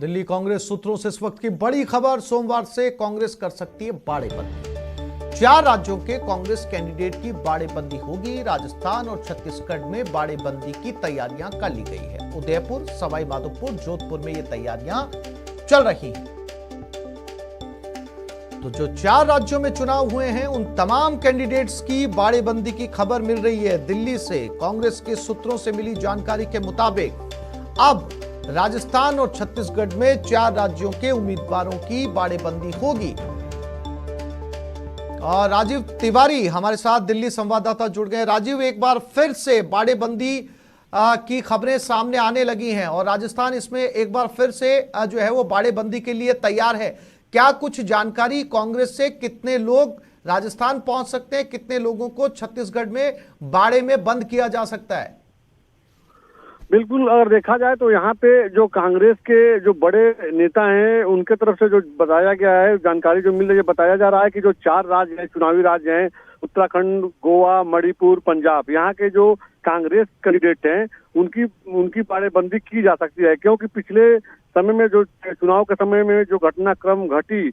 दिल्ली कांग्रेस सूत्रों से इस वक्त की बड़ी खबर। सोमवार से कांग्रेस कर सकती है बाड़ेबंदी। 4 राज्यों के कांग्रेस कैंडिडेट की बाड़ेबंदी होगी। राजस्थान और छत्तीसगढ़ में बाड़ेबंदी की तैयारियां कर ली गई है। उदयपुर, सवाई माधोपुर, जोधपुर में ये तैयारियां चल रही हैं। तो जो 4 राज्यों में चुनाव हुए हैं उन तमाम कैंडिडेट्स की बाड़ेबंदी की खबर मिल रही है दिल्ली से। कांग्रेस के सूत्रों से मिली जानकारी के मुताबिक अब राजस्थान और छत्तीसगढ़ में 4 राज्यों के उम्मीदवारों की बाड़ेबंदी होगी। और राजीव तिवारी हमारे साथ दिल्ली संवाददाता जुड़ गए। राजीव, एक बार फिर से बाड़ेबंदी की खबरें सामने आने लगी हैं और राजस्थान इसमें एक बार फिर से जो है वो बाड़ेबंदी के लिए तैयार है। क्या कुछ जानकारी कांग्रेस से, कितने लोग राजस्थान पहुंच सकते हैं, कितने लोगों को छत्तीसगढ़ में बाड़े में बंद किया जा सकता है? बिल्कुल, अगर देखा जाए तो यहाँ पे जो कांग्रेस के जो बड़े नेता हैं उनके तरफ से जो बताया गया है, जानकारी जो मिल रही है, बताया जा रहा है कि जो 4 राज्य हैं, चुनावी राज्य हैं, उत्तराखंड, गोवा, मणिपुर, पंजाब, यहाँ के जो कांग्रेस कैंडिडेट हैं उनकी बाड़ेबंदी की जा सकती है। क्योंकि पिछले समय में जो चुनाव के समय में जो घटनाक्रम घटी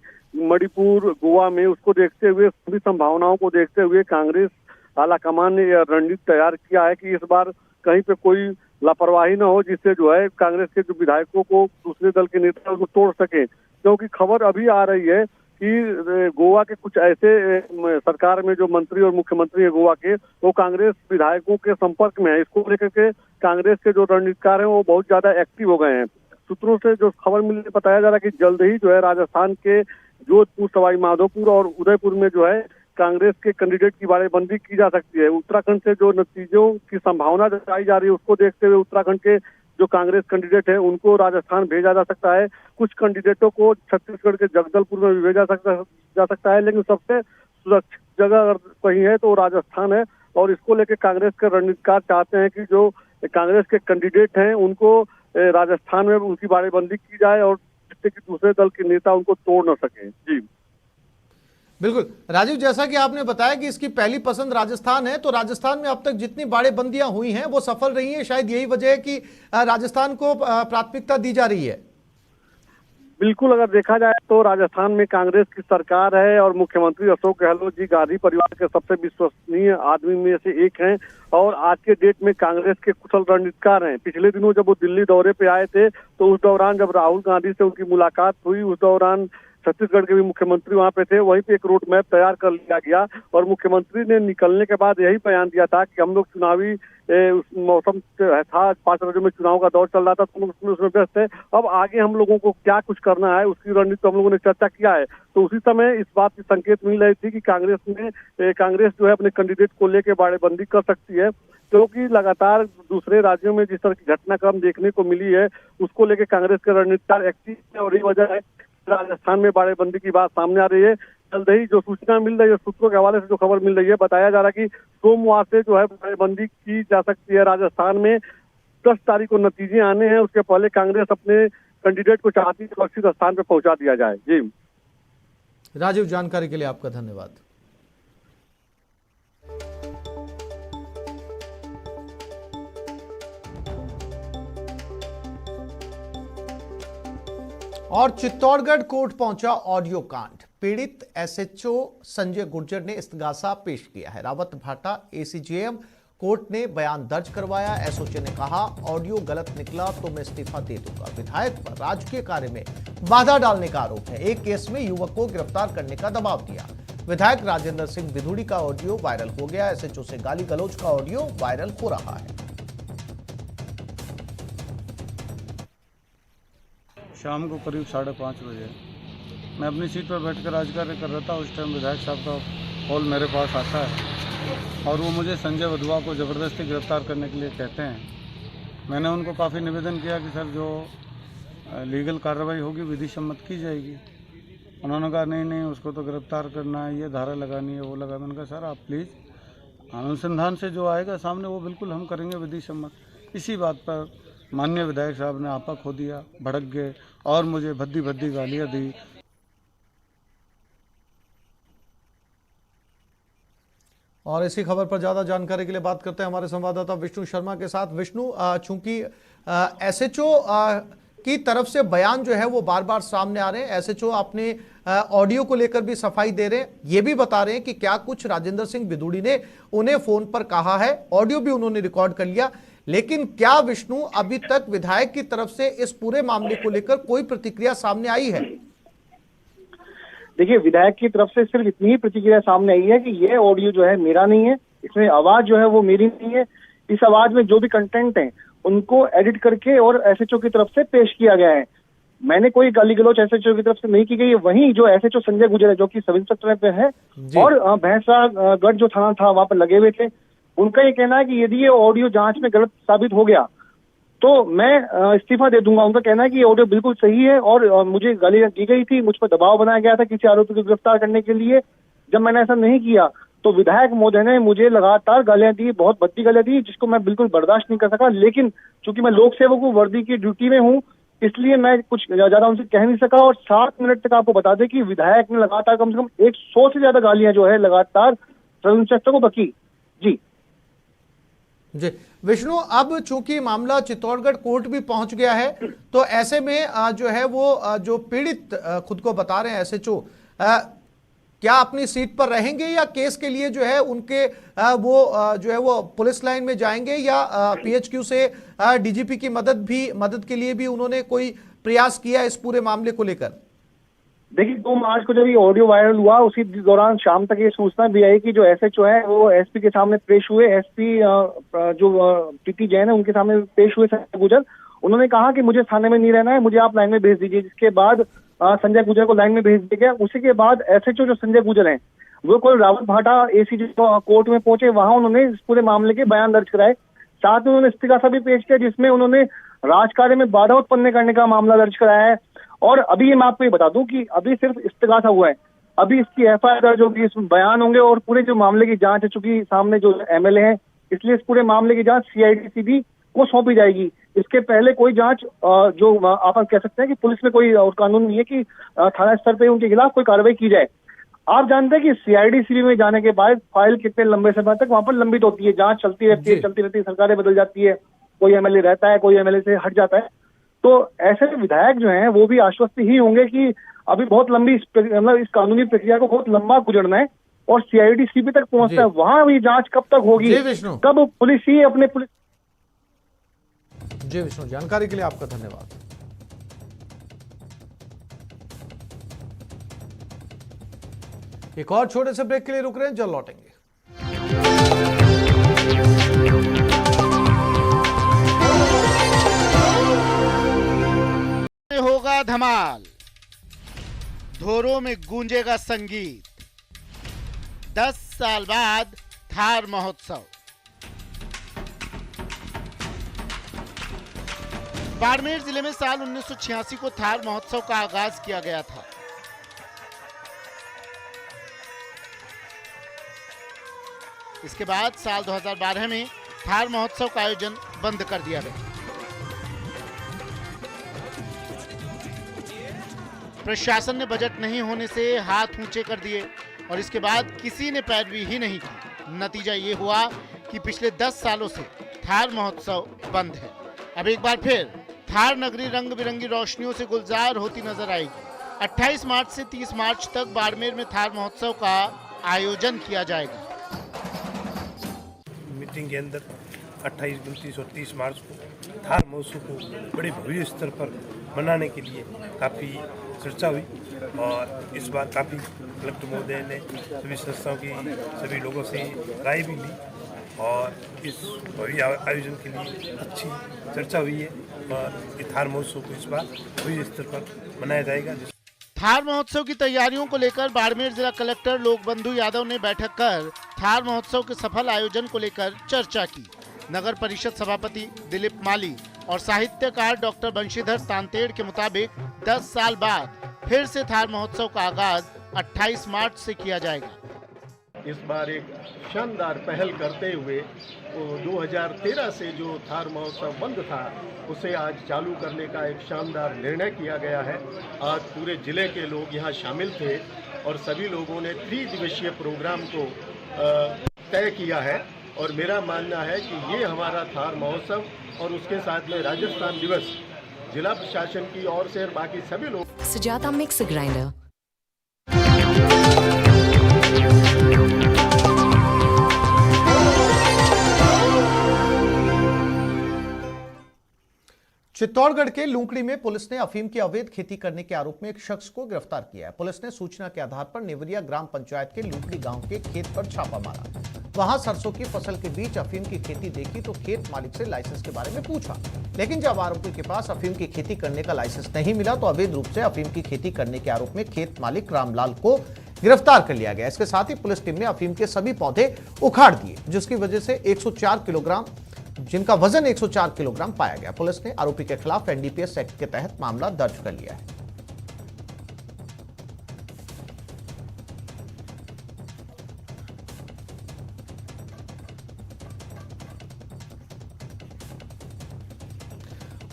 मणिपुर, गोवा में, उसको देखते हुए, सभी संभावनाओं को देखते हुए कांग्रेस आलाकमान ने यह रणनीति तैयार किया है कि इस बार कहीं पे कोई लापरवाही न हो, जिससे जो है कांग्रेस के जो विधायकों को दूसरे दल के नेता उसको तोड़ सके। क्योंकि खबर अभी आ रही है कि गोवा के कुछ ऐसे सरकार में जो मंत्री और मुख्यमंत्री है गोवा के, वो कांग्रेस विधायकों के संपर्क में है। इसको लेकर के कांग्रेस के जो रणनीतिकार हैं वो बहुत ज्यादा एक्टिव हो गए हैं। सूत्रों से जो खबर मिली, बताया जा रहा है कि जल्द ही जो है राजस्थान के जोधपुर, सवाई माधोपुर और उदयपुर में जो है कांग्रेस के कैंडिडेट की बाड़ेबंदी की जा सकती है। उत्तराखंड से जो नतीजों की संभावना जताई जा रही है उसको देखते हुए उत्तराखंड के जो कांग्रेस कैंडिडेट है उनको राजस्थान भेजा जा सकता है। कुछ कैंडिडेटों को छत्तीसगढ़ के जगदलपुर में भी भेजा जा सकता है, लेकिन सबसे सुरक्षित जगह अगर कहीं है तो राजस्थान है। और इसको लेकर कांग्रेस के रणनीतिकार चाहते हैं कि जो कांग्रेस के कैंडिडेट हैं उनको राजस्थान में उनकी बाड़ेबंदी की जाए और जिससे कि दूसरे दल के नेता उनको तोड़ न सके। जी बिल्कुल राजीव, जैसा कि आपने बताया कि इसकी पहली पसंद राजस्थान है, तो राजस्थान में अब तक जितनी बाड़ेबंदियां हुई हैं वो सफल रही हैं। शायद यही वजह है कि राजस्थान को प्राथमिकता दी जा रही है। बिल्कुल, अगर देखा जाए तो राजस्थान में कांग्रेस की सरकार है और मुख्यमंत्री अशोक गहलोत जी गांधी परिवार के सबसे विश्वसनीय आदमी में से एक हैं और आज के डेट में कांग्रेस के कुशल रणनीतिकार हैं। पिछले दिनों जब वो दिल्ली दौरे पे आए थे तो उस दौरान जब राहुल गांधी से उनकी मुलाकात हुई, उस दौरान छत्तीसगढ़ के भी मुख्यमंत्री वहां पे थे। वहीं पे एक रोड मैप तैयार कर लिया गया और मुख्यमंत्री ने निकलने के बाद यही बयान दिया था कि हम लोग चुनावी मौसम था, 5 राज्यों में चुनाव का दौर चल रहा था तो उसमें व्यस्त है। अब आगे हम लोगों को क्या कुछ करना है उसकी रणनीति हम लोगों ने चर्चा किया है। तो उसी समय इस बात की संकेत मिल रही थी कि कांग्रेस जो है अपने कैंडिडेट को लेकर बाड़ेबंदी कर सकती है, क्योंकि लगातार दूसरे राज्यों में जिस तरह की घटनाक्रम देखने को मिली है उसको लेकर कांग्रेस के रणनीतिकार एक्टिव है और ये वजह है राजस्थान में बाड़ेबंदी की बात सामने आ रही है। जल्द ही जो सूचना मिल रही है, सूत्रों के हवाले से जो खबर मिल रही है, बताया जा रहा है कि सोमवार से जो है बाड़ेबंदी की जा सकती है राजस्थान में। 10 तारीख को नतीजे आने हैं, उसके पहले कांग्रेस अपने कैंडिडेट को चाहती है सुरक्षित स्थान पर पहुंचा दिया जाए। जी राजीव, जानकारी के लिए आपका धन्यवाद। और चित्तौड़गढ़ कोर्ट पहुंचा ऑडियो कांड। पीड़ित एसएचओ संजय गुर्जर ने इस्तगासा पेश किया है। रावत भाटा एसीजेएम कोर्ट ने बयान दर्ज करवाया। एसओचे ने कहा, ऑडियो गलत निकला तो मैं इस्तीफा दे दूंगा। विधायक पर राजकीय कार्य में बाधा डालने का आरोप है। एक केस में युवक को गिरफ्तार करने का दबाव दिया। विधायक राजेंद्र सिंह बिधूड़ी का ऑडियो वायरल हो गया। एसएचओ से गाली गलौज का ऑडियो वायरल हो रहा है। शाम को करीब 5:30 बजे मैं अपनी सीट पर बैठकर राजकार्य कर रहा था। उस टाइम विधायक साहब का कॉल मेरे पास आता है और वो मुझे संजय वधवा को ज़बरदस्ती गिरफ्तार करने के लिए कहते हैं। मैंने उनको काफ़ी निवेदन किया कि सर जो लीगल कार्रवाई होगी विधि सम्मत की जाएगी। उन्होंने कहा नहीं उसको तो गिरफ्तार करना है, ये धारा लगानी है, वो लगा। मैंने कहा सर आप प्लीज़ अनुसंधान से जो आएगा सामने वो बिल्कुल हम करेंगे विधि सम्मत। इसी बात पर माननीय विधायक साहब ने आपा खो दिया, भड़क गए और मुझे भद्दी भद्दी गालियाँ दी। और इसी खबर पर ज्यादा जानकारी के लिए बात करते हैं हमारे संवाददाता विष्णु शर्मा के साथ। विष्णु, चूंकि एसएचओ की तरफ से बयान जो है वो बार बार सामने आ रहे हैं। एसएचओ अपने ऑडियो को लेकर भी सफाई दे रहे हैं, ये भी बता रहे हैं कि क्या कुछ राजेंद्र सिंह बिदुड़ी ने उन्हें फोन पर कहा है, ऑडियो भी उन्होंने रिकॉर्ड कर लिया। लेकिन क्या विष्णु अभी तक विधायक की तरफ से इस पूरे मामले को लेकर कोई प्रतिक्रिया सामने आई है? देखिए, विधायक की तरफ से सिर्फ इतनी ही प्रतिक्रिया सामने आई है कि ये ऑडियो जो है मेरा नहीं है, इसमें आवाज जो है वो मेरी नहीं है, इस आवाज में जो भी कंटेंट है उनको एडिट करके और एसएचओ की तरफ से पेश किया गया है। मैंने कोई गाली गलौच एसएचओ की तरफ से नहीं की गई है। वहीं जो एसएचओ संजय गुर्जर है, जो कि सब इंस्पेक्टर पे है और भैंसागढ़ जो थाना था वहां पर लगे हुए थे, उनका ये कहना है कि यदि ये ऑडियो जांच में गलत साबित हो गया तो मैं इस्तीफा दे दूंगा। उनका कहना है कि ये ऑडियो बिल्कुल सही है और मुझे गालियां दी गई थी, मुझ पर दबाव बनाया गया था किसी आरोपी को गिरफ्तार करने के लिए। जब मैंने ऐसा नहीं किया तो विधायक महोदय ने मुझे लगातार गालियां दी, बहुत भद्दी गालियां दी, जिसको मैं बिल्कुल बर्दाश्त नहीं कर सका। लेकिन चूंकि मैं लोक सेवक हूँ, वर्दी की ड्यूटी में हूँ, इसलिए मैं कुछ ज्यादा उनसे कह नहीं सका। और 7 मिनट तक आपको बता दें कि विधायक ने लगातार कम से कम 100 से ज्यादा गालियां जो है लगातार सब इंस्पेक्टर को बकी। जी विष्णु, अब चूंकि मामला चित्तौड़गढ़ कोर्ट भी पहुंच गया है, तो ऐसे में जो है वो जो पीड़ित खुद को बता रहे हैं एसएचओ, क्या अपनी सीट पर रहेंगे या केस के लिए जो है उनके वो जो है वो पुलिस लाइन में जाएंगे, या पीएचक्यू से डीजीपी की मदद के लिए भी उन्होंने कोई प्रयास किया इस पूरे मामले को लेकर? देखिए, 2 मार्च को जब ये ऑडियो वायरल हुआ, उसी दौरान शाम तक ये सूचना भी आई कि जो एसएचओ है वो एसपी के सामने पेश हुए। एसपी जो प्रीति जैन है उनके सामने पेश हुए संजय गुर्जर। उन्होंने कहा कि मुझे थाने में नहीं रहना है, मुझे आप लाइन में भेज दीजिए। जिसके बाद संजय गुर्जर को लाइन में भेज दिया गया। उसी के बाद एसएचओ जो संजय गुर्जर हैं वो कोई रावत भाटा एसीजी कोर्ट में पहुंचे, वहां उन्होंने इस पूरे मामले के बयान दर्ज कराए। साथ में उन्होंने इस्तीफा भी पेश किया, जिसमें उन्होंने राजकार्य में बाधा उत्पन्न करने का मामला दर्ज कराया है। और अभी ये मैं आपको ये बता दूं कि अभी सिर्फ इस्तीफा हुआ है, अभी इसकी एफआईआर दर्ज होगी, इसमें बयान होंगे और पूरे जो मामले की जांच है, चूंकि सामने जो एमएलए हैं, इसलिए इस पूरे मामले की जांच सीआईडी को सौंपी जाएगी। इसके पहले कोई जांच जो आप कह सकते हैं कि पुलिस में कोई और कानून नहीं है कि थाना स्तर पे उनके खिलाफ कोई कार्रवाई की जाए। आप जानते हैं कि सीआईडी में जाने के बाद फाइल कितने लंबे समय तक वहां पर लंबित होती है, जांच चलती रहती है, सरकारें बदल जाती है, कोई एमएलए रहता है, कोई एमएलए से हट जाता है। तो ऐसे में विधायक जो हैं वो भी आश्वस्त ही होंगे कि अभी बहुत लंबी मतलब इस कानूनी प्रक्रिया को बहुत लंबा गुजरना है और सीआईडी सीबी तक पहुंचता है। वहां भी जांच कब तक होगी, कब पुलिस ही अपने पुलिस। जी विष्णु, जानकारी के लिए आपका धन्यवाद। एक और छोटे से ब्रेक के लिए रुक रहे हैं, जल्द लौटेंगे। होगा धमाल, धोरों में गूंजेगा संगीत। 10 साल बाद थार महोत्सव। बाड़मेर जिले में साल 1986 को थार महोत्सव का आगाज किया गया था। इसके बाद साल 2012 में थार महोत्सव का आयोजन बंद कर दिया गया। प्रशासन ने बजट नहीं होने से हाथ ऊंचे कर दिए और इसके बाद किसी ने पैरवी ही नहीं की। नतीजा ये हुआ कि पिछले 10 सालों से थार महोत्सव बंद है। अब एक बार फिर थार नगरी रंग बिरंगी रोशनियों से गुलजार होती नजर आएगी। 28 मार्च से 30 मार्च तक बाड़मेर में थार महोत्सव का आयोजन किया जाएगा। मीटिंग के अंदर 28, 29 और 30 मार्च को थार महोत्सव को बड़े भव्य स्तर पर मनाने के लिए काफ़ी चर्चा हुई और इस बार काफ़ी कलेक्टर महोदय ने सभी संस्थाओं की सभी लोगों से राय भी ली और इस भव्य आयोजन के लिए अच्छी चर्चा हुई है और थार महोत्सव को इस बार भव्य स्तर पर मनाया जाएगा। थार महोत्सव की तैयारियों को लेकर बाड़मेर जिला कलेक्टर लोकबंधु यादव ने बैठक कर थार महोत्सव के सफल आयोजन को लेकर चर्चा की। नगर परिषद सभापति दिलीप माली और साहित्यकार डॉक्टर बंशीधर तांतेड़ के मुताबिक 10 साल बाद फिर से थार महोत्सव का आगाज 28 मार्च से किया जाएगा। इस बार एक शानदार पहल करते हुए 2013 से जो थार महोत्सव बंद था उसे आज चालू करने का एक शानदार निर्णय किया गया है। आज पूरे जिले के लोग यहाँ शामिल थे और सभी लोगों ने 3 दिवसीय प्रोग्राम को तय किया है और मेरा मानना है कि ये हमारा थार महोत्सव और उसके साथ में राजस्थान दिवस जिला प्रशासन की ओर से और बाकी सभी लोग Sujata Mixer Grinder. चित्तौड़गढ़ के लूंकड़ी में पुलिस ने अफीम की अवैध खेती करने के आरोप में एक शख्स को गिरफ्तार किया है। पुलिस ने सूचना के आधार पर नेवरिया ग्राम पंचायत के लूंकड़ी गांव के खेत पर छापा मारा। वहां सरसों की फसल के बीच अफीम की खेती देखी तो खेत मालिक से लाइसेंस के बारे में पूछा, लेकिन जब आरोपी के पास अफीम की खेती करने का लाइसेंस नहीं मिला तो अवैध रूप से अफीम की खेती करने के आरोप में खेत मालिक रामलाल को गिरफ्तार कर लिया गया। इसके साथ ही पुलिस टीम ने अफीम के सभी पौधे उखाड़ दिए, जिसकी वजह से 104 किलोग्राम जिनका वजन 104 किलोग्राम पाया गया। पुलिस ने आरोपी के खिलाफ एनडीपीएस एक्ट के तहत मामला दर्ज कर लिया है।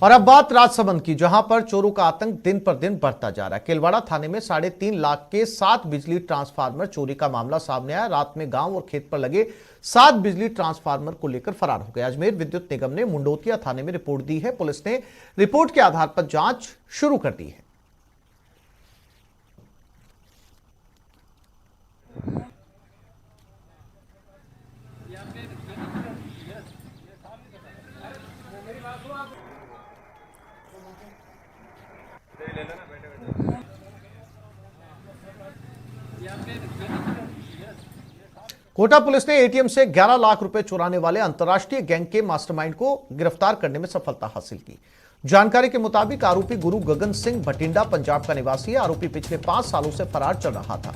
और अब बात राजसमंद की, जहां पर चोरों का आतंक दिन पर दिन बढ़ता जा रहा है। केलवाड़ा थाने में 3.5 लाख के 7 बिजली ट्रांसफार्मर चोरी का मामला सामने आया। रात में गांव और खेत पर लगे 7 बिजली ट्रांसफार्मर को लेकर फरार हो गए। अजमेर विद्युत निगम ने मुंडोतिया थाने में रिपोर्ट दी है। पुलिस ने रिपोर्ट के आधार पर जांच शुरू कर दी है। कोटा पुलिस ने एटीएम से 11 लाख रुपए चुराने वाले अंतर्राष्ट्रीय गैंग के मास्टरमाइंड को गिरफ्तार करने में सफलता हासिल की। जानकारी के मुताबिक आरोपी गुरु गगन सिंह भटिंडा पंजाब का निवासी है। आरोपी पिछले 5 सालों से फरार चल रहा था।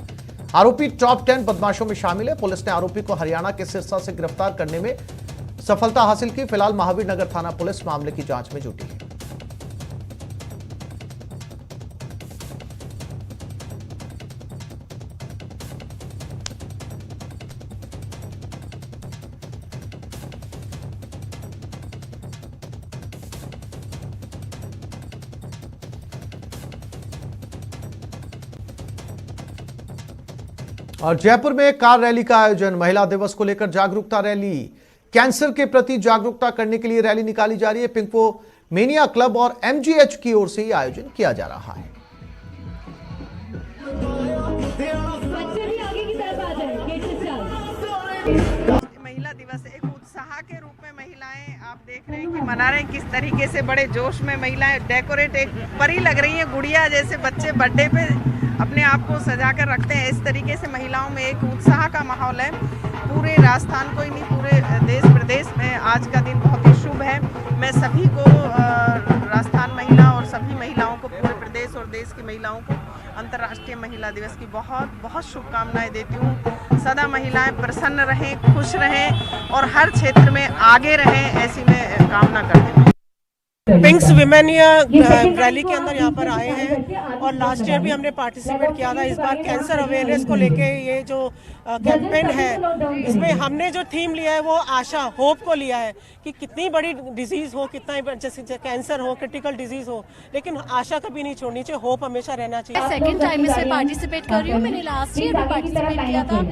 आरोपी टॉप 10 बदमाशों में शामिल है। पुलिस ने आरोपी को हरियाणा के सिरसा से गिरफ्तार करने में सफलता हासिल की। फिलहाल महावीर नगर थाना पुलिस मामले की जांच में जुटी है। और जयपुर में कार रैली का आयोजन। महिला दिवस को लेकर जागरूकता रैली। कैंसर के प्रति जागरूकता करने के लिए रैली निकाली जा रही है। पिंको मेनिया क्लब और एमजीएच की ओर से यह आयोजन किया जा रहा है। महिला दिवस एक उत्साह के रूप में महिलाएं आप देख रहे हैं कि मना रहे हैं किस तरीके से बड़े जोश में महिलाएं डेकोरेट एक परी लग रही हैं, गुड़िया जैसे बच्चे बर्थडे पे अपने आप को सजा कर रखते हैं। इस तरीके से महिलाओं में एक उत्साह का माहौल है। पूरे राजस्थान को ही नहीं पूरे देश प्रदेश में आज का दिन बहुत ही शुभ है। मैं सभी को राजस्थान महिला और सभी महिलाओं को पूरे प्रदेश और देश की महिलाओं को अंतर्राष्ट्रीय महिला दिवस की बहुत बहुत शुभकामनाएं देती हूँ। सदा महिलाएं प्रसन्न रहें, खुश रहें और हर क्षेत्र में आगे रहें, ऐसी मैं कामना करती हूँ। पिंक्स विमेन रैली के अंदर यहाँ पर आए हैं और लास्ट ईयर भी हमने पार्टिसिपेट किया था। इस बार कैंसर अवेयरनेस को लेके ये जो कैंपेन है, इसमें हमने जो थीम लिया है वो आशा, होप को लिया है कि कितनी बड़ी डिजीज हो, कितना जैसे कैंसर हो, क्रिटिकल डिजीज हो, लेकिन आशा कभी नहीं छोड़नी चाहिए, होप हमेशा रहना चाहिए। सेकंड टाइम इसमें पार्टिसिपेट कर रही हूँ। मैंने लास्ट ईयर भी पार्टिसिपेट किया था।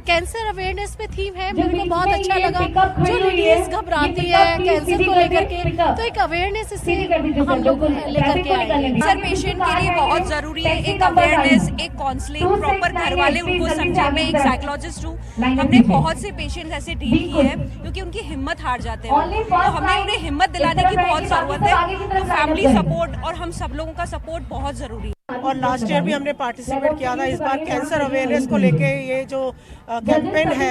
कैंसर अवेयरनेस पे थीम है, मेरे को बहुत अच्छा लगा। जो लेडीज घबराती है कैंसर को लेकर के, तो एक अवेयरनेस इससे हम लोग लेकर के आए। कैंसर पेशेंट के लिए बहुत जरूरी है एक अवेयरनेस, एक काउंसलिंग, प्रॉपर घर वाले उनको समझे। मैं एक साइकोलॉजिस्ट हूँ, हमने बहुत से पेशेंट ऐसे डील किए हैं क्योंकि उनकी हिम्मत हार जाते हैं, तो हमें उन्हें हिम्मत दिलाने की बहुत जरूरत है। तो फैमिली सपोर्ट और हम सब लोगों का सपोर्ट बहुत जरूरी है। और लास्ट ईयर भी हमने पार्टिसिपेट किया था। इस बार कैंसर अवेयरनेस को लेके ये जो कैंपेन है,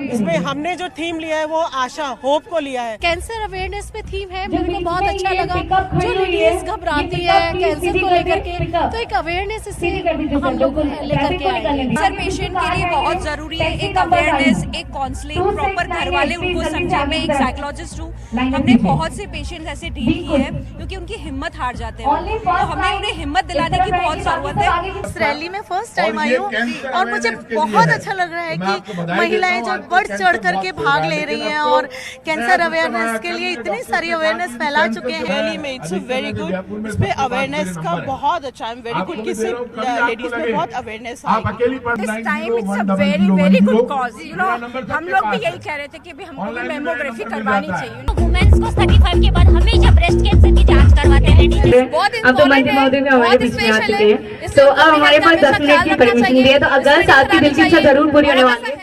इसमें हमने जो थीम लिया है वो आशा, होप को लिया है। कैंसर अवेयरनेस पे थीम है, मेरे को बहुत अच्छा लगा। जो लेडीज घबराती है कैंसर को लेकर के, तो एक अवेयरनेस इससे हम लोग लेकर के आए। कैंसर पेशेंट के लिए बहुत जरूरी है एक अवेयरनेस, एक काउंसलिंग, प्रॉपर घर वाले उनको समझे। मैं एक साइकोलॉजिस्ट हूँ, हमने बहुत से पेशेंट ऐसे डील किए हैं क्योंकि उनकी हिम्मत हार जाते हैं, तो हमें उन्हें हिम्मत दिलाने की बहुत जरूरत है। इस रैली में फर्स्ट टाइम आई हूँ और मुझे बहुत अच्छा लग रहा है कि महिलाएं जो बढ़ चढ़ करके भाग ले रही हैं और कैंसर अवेयरनेस के लिए इतनी सारी अवेयरनेस फैला चुके हैं। रैली में इट्स वेरी गुड, इसमें अवेयरनेस का बहुत अच्छा है, वेरी गुड कि सिर्फ लेडीज में बहुत अवेयरनेस है। This time it's a very very good cause, you know. हम लोग भी यही कह रहे थे कि भी हमको भी मेमोग्राफी करवानी चाहिए। वुमेन्स को 35 के बाद हमेशा ब्रेस्ट कैंसर की जांच करवाते हैं। अब तो मंत्री महोदय भी हमारे बीच में आ चुके हैं, तो अब हमारे पास 10 मिनट की परमिशन दी है, तो अगस्त आपकी दिल की इच्छा जरूर पूरी होने वाली है।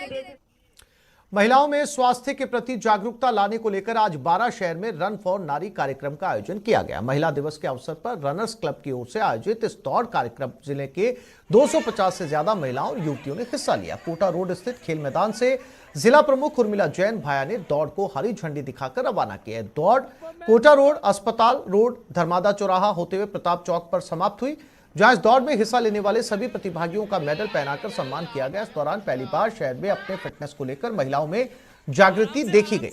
महिलाओं में स्वास्थ्य के प्रति जागरूकता लाने को लेकर आज 12 शहर में रन फॉर नारी कार्यक्रम का आयोजन किया गया। महिला दिवस के अवसर पर रनर्स क्लब की ओर से आयोजित इस दौड़ कार्यक्रम जिले के 250 से ज्यादा महिलाओं और युवतियों ने हिस्सा लिया। कोटा रोड स्थित खेल मैदान से जिला प्रमुख उर्मिला जैन भाया ने दौड़ को हरी झंडी दिखाकर रवाना किया। दौड़ कोटा रोड, अस्पताल रोड, धर्मादा चौराहा होते हुए प्रताप चौक पर समाप्त हुई, जहां इस दौड़ में हिस्सा लेने वाले सभी प्रतिभागियों का मेडल पहनाकर सम्मान किया गया। इस दौरान पहली बार शहर में अपने फिटनेस को लेकर महिलाओं में जागृति देखी गई।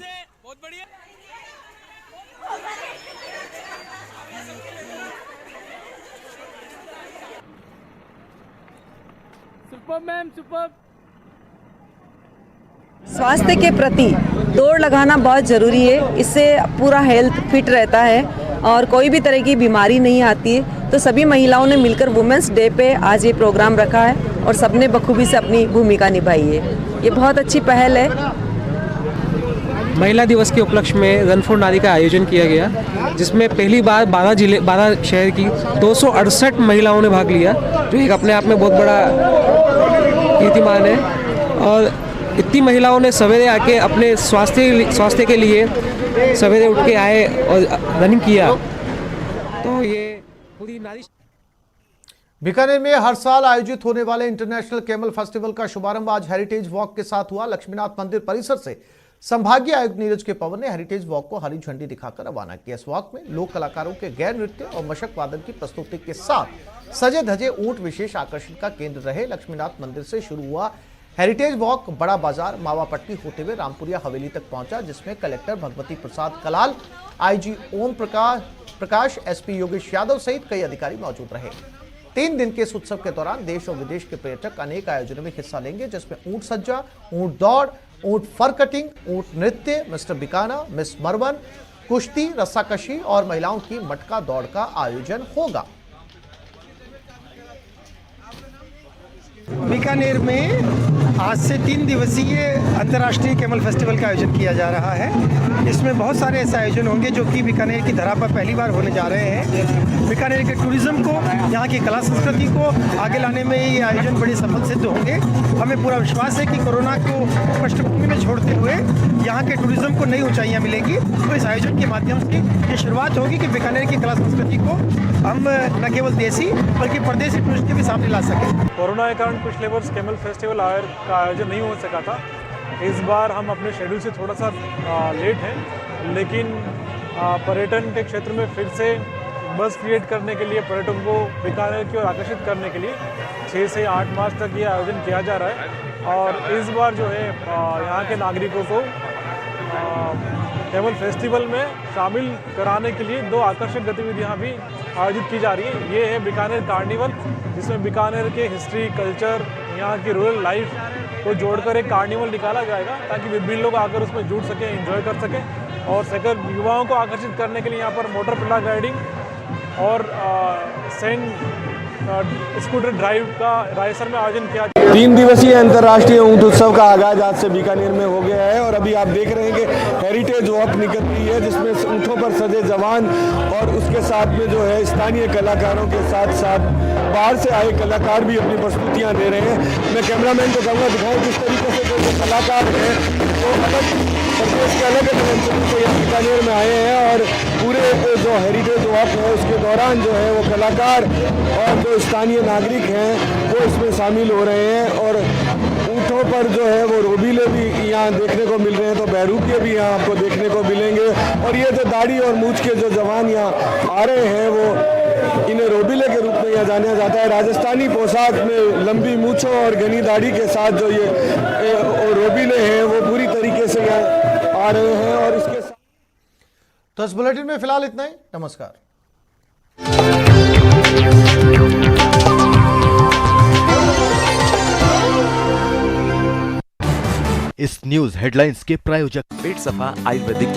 स्वास्थ्य के प्रति दौड़ लगाना बहुत ज़रूरी है। इससे पूरा हेल्थ फिट रहता है और कोई भी तरह की बीमारी नहीं आती है। तो सभी महिलाओं ने मिलकर वुमेंस डे पे आज ये प्रोग्राम रखा है और सबने बखूबी से अपनी भूमिका निभाई है। ये बहुत अच्छी पहल है। महिला दिवस के उपलक्ष्य में रन फॉर नारी का आयोजन किया गया, जिसमें पहली बार 12 शहर की 268 महिलाओं ने भाग लिया, जो एक अपने आप में बहुत बड़ा कीर्तिमान है। और इतनी महिलाओं ने सवेरे आके अपने स्वास्थ्य के लिए सवेरे उठ के आए और रनिंग किया। तो ये पूरी नारी। बीकानेर में हर साल आयोजित होने वाले इंटरनेशनल कैमल फेस्टिवल का शुभारंभ आज हेरिटेज वॉक के साथ हुआ। लक्ष्मीनाथ मंदिर परिसर से संभागीय आयुक्त नीरज के पवन ने हेरिटेज वॉक को हरी झंडी दिखाकर रवाना किया। इस वॉक में लोक कलाकारों के गैर नृत्य और मशक वादन की प्रस्तुति के साथ सजे धजे ऊंट विशेष आकर्षण का केंद्र रहे। लक्ष्मीनाथ मंदिर से शुरू हुआ हेरिटेज वॉक बड़ा बाजार मावापट्टी होते हुए रामपुरिया हवेली तक पहुंचा, जिसमें कलेक्टर भगवती प्रसाद कलाल, आईजी ओम प्रकाश, एसपी योगेश यादव सहित कई अधिकारी मौजूद रहे। 3 दिन के इस उत्सव के दौरान देश और विदेश के पर्यटक अनेक आयोजनों में हिस्सा लेंगे, जिसमें ऊंट सज्जा, ऊंट दौड़, ऊंट फर कटिंग, ऊंट नृत्य, मिस्टर बिकाना, मिस मरवन, कुश्ती, रस्साकशी और महिलाओं की मटका दौड़ का आयोजन होगा। बीकानेर में आज से 3 दिवसीय अंतर्राष्ट्रीय कैमल फेस्टिवल का आयोजन किया जा रहा है। इसमें बहुत सारे ऐसे आयोजन होंगे जो कि बीकानेर की धरा पर पहली बार होने जा रहे हैं। बीकानेर के टूरिज्म को, यहाँ की कला संस्कृति को आगे लाने में ये आयोजन बड़े सफल सिद्ध होंगे। हमें पूरा विश्वास है कि कोरोना को पृष्ठभूमि में छोड़ते हुए यहाँ के टूरिज्म को नई ऊंचाइयाँ मिलेगी। तो इस आयोजन के माध्यम से ये शुरुआत होगी कि बीकानेर की कला संस्कृति को हम न केवल देसी बल्कि परदेसी टूरिस्ट के भी सामने ला सकें। कोरोना के कारण पिछले वर्ष कैमल फेस्टिवल का आयोजन नहीं हो सका था। इस बार हम अपने शेड्यूल से थोड़ा सा लेट हैं, लेकिन पर्यटन के क्षेत्र में फिर से बस क्रिएट करने के लिए, पर्यटकों को बीकानेर की ओर आकर्षित करने के लिए 6 से 8 मार्च तक ये आयोजन किया जा रहा है। और इस बार जो है यहाँ के नागरिकों को कैमल फेस्टिवल में शामिल कराने के लिए 2 आकर्षक गतिविधियाँ भी आयोजित की जा रही है। ये है बीकानेर कार्निवल, जिसमें बीकानेर के हिस्ट्री, कल्चर, यहाँ की रूरल लाइफ को जोड़कर एक कार्निवल निकाला जाएगा, ताकि विभिन्न लोग आकर उसमें जुड़ सकें, एंजॉय कर सकें। और सेकंड, युवाओं को आकर्षित करने के लिए यहाँ पर मोटर पैराग्लाइडिंग और स्कूटर ड्राइव का रायसर में आयोजन किया। 3 दिवसीय अंतर्राष्ट्रीय ऊंट उत्सव का आगाज आज से बीकानेर में हो गया है और अभी आप देख रहे हैं कि हेरिटेज वॉक निकल रही है, जिसमें ऊंटों पर सजे जवान और उसके साथ में जो है स्थानीय कलाकारों के साथ साथ बाहर से आए कलाकार भी अपनी प्रस्तुतियां दे रहे हैं। मैं कैमरामैन को कहूँगा दिखाएं किस तरीके से जो कलाकार हैं वो अलग प्रदेश के अलग अलग अंचलों से यहाँ बीकानेर में आए हैं और पूरे जो हेरिटेज वॉक है उसके दौरान जो है वो कलाकार और जो स्थानीय नागरिक हैं वो इसमें शामिल हो रहे हैं। और ऊँटों पर जो है वो रोबीले भी यहाँ देखने को मिल रहे हैं, तो बहरूपिये भी यहाँ आपको देखने को मिलेंगे। और ये जो दाढ़ी और मूछ के जो जवान यहाँ आ रहे हैं वो इन्हें रोबीले के रूप में यहाँ जाना जाता है। राजस्थानी पोशाक में लंबी मूछों और घनी दाढ़ी के साथ जो ये रोबीले हैं वो पूरी तरीके से यहाँ आ रहे हैं। और इसके साथ तो इस बुलेटिन में फिलहाल इतना ही। नमस्कार। इस न्यूज हेडलाइंस के प्रायोजक पेट सफा आयुर्वेदिक